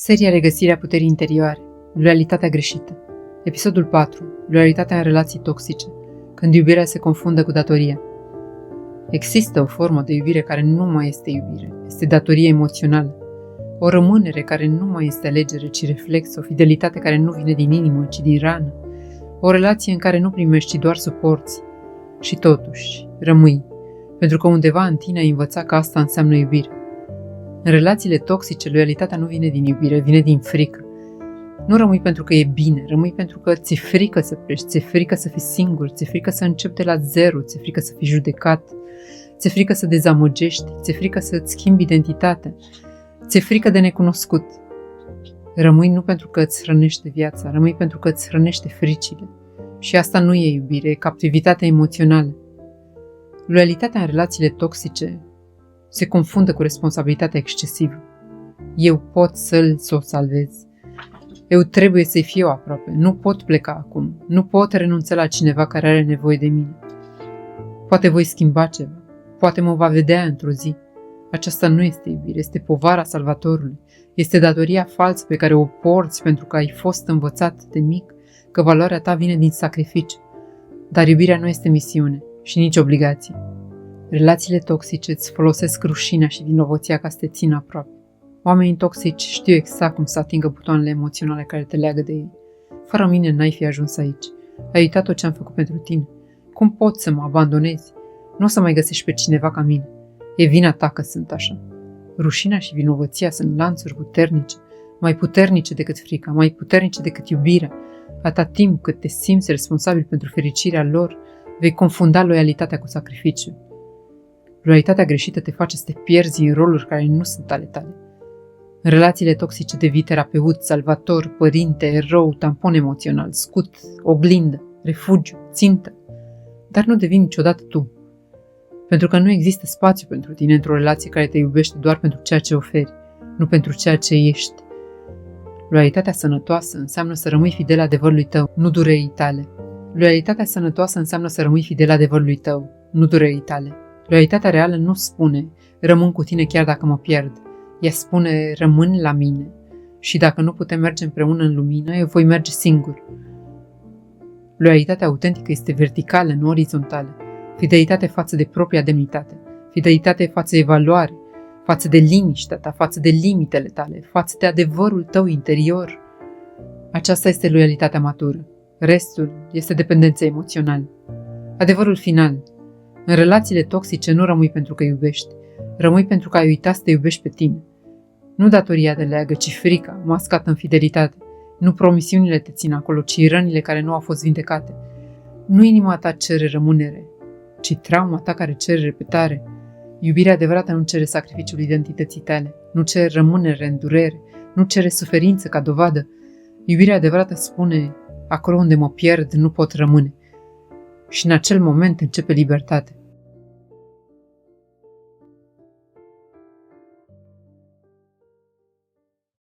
Seria Regăsirea puterii interioare, loialitatea greșită. Episodul 4. Loialitatea în relații toxice, când iubirea se confundă cu datoria. Există o formă de iubire care nu mai este iubire, este datorie emoțională. O rămânere care nu mai este alegere, ci reflex, o fidelitate care nu vine din inimă, ci din rană. O relație în care nu primești, ci doar suporți. Și totuși, rămâi, pentru că undeva în tine ai învățat că asta înseamnă iubire. În relațiile toxice, loialitatea nu vine din iubire, vine din frică. Nu rămâi pentru că e bine, rămâi pentru că ți-e frică să pleci, ți-e frică să fii singur, ți-e frică să începi de la zero, ți-e frică să fii judecat, ți-e frică să dezamăgești, ți-e frică să-ți schimbi identitatea, ți-e frică de necunoscut. Rămâi nu pentru că îți hrănește viața, rămâi pentru că îți hrănește fricile. Și asta nu e iubire, e captivitatea emoțională. Loialitatea în relațiile toxice se confundă cu responsabilitatea excesivă. Eu pot să-l salvez. Eu trebuie să-i fiu aproape. Nu pot pleca acum. Nu pot renunța la cineva care are nevoie de mine. Poate voi schimba ceva. Poate mă va vedea într-o zi. Aceasta nu este iubire, este povara salvatorului. Este datoria falsă pe care o porți pentru că ai fost învățat de mic că valoarea ta vine din sacrificiu. Dar iubirea nu este misiune și nici obligație. Relațiile toxice îți folosesc rușinea și vinovăția ca să te țină aproape. Oamenii toxici știu exact cum să atingă butoanele emoționale care te leagă de ei. Fără mine n-ai fi ajuns aici. Ai uitat tot ce am făcut pentru tine. Cum poți să mă abandonezi? Nu o să mai găsești pe cineva ca mine. E vina ta că sunt așa. Rușinea și vinovăția sunt lanțuri puternice, mai puternice decât frica, mai puternice decât iubirea. Atâta timp cât te simți responsabil pentru fericirea lor, vei confunda loialitatea cu sacrificiu. Loialitatea greșită te face să te pierzi în roluri care nu sunt ale tale. În relațiile toxice devii terapeut, salvator, părinte, erou, tampon emoțional, scut, oglindă, refugiu, țintă. Dar nu devii niciodată tu. Pentru că nu există spațiu pentru tine într-o relație care te iubește doar pentru ceea ce oferi, nu pentru ceea ce ești. Loialitatea sănătoasă înseamnă să rămâi fidel adevărului tău, nu durerii tale. Loialitatea sănătoasă înseamnă să rămâi fidel adevărului tău, nu durerii tale. Loialitatea reală nu spune, rămân cu tine chiar dacă mă pierd. Ea spune, rămân la mine și dacă nu putem merge împreună în lumină, eu voi merge singur. Loialitatea autentică este verticală, nu orizontală. Fidelitate față de propria demnitate, fidelitate față de valoare, față de liniștea ta, față de limitele tale, față de adevărul tău interior. Aceasta este loialitatea matură. Restul este dependență emoțională. Adevărul final. În relațiile toxice nu rămâi pentru că iubești, rămâi pentru că ai uitat să te iubești pe tine. Nu datoria te leagă, ci frica, mascată în fidelitate. Nu promisiunile te țin acolo, ci rănile care nu au fost vindecate. Nu inima ta cere rămânere, ci trauma ta care cere repetare. Iubirea adevărată nu cere sacrificiul identității tale, nu cere rămânere în durere, nu cere suferință ca dovadă. Iubirea adevărată spune, acolo unde mă pierd nu pot rămâne. Și în acel moment începe libertate.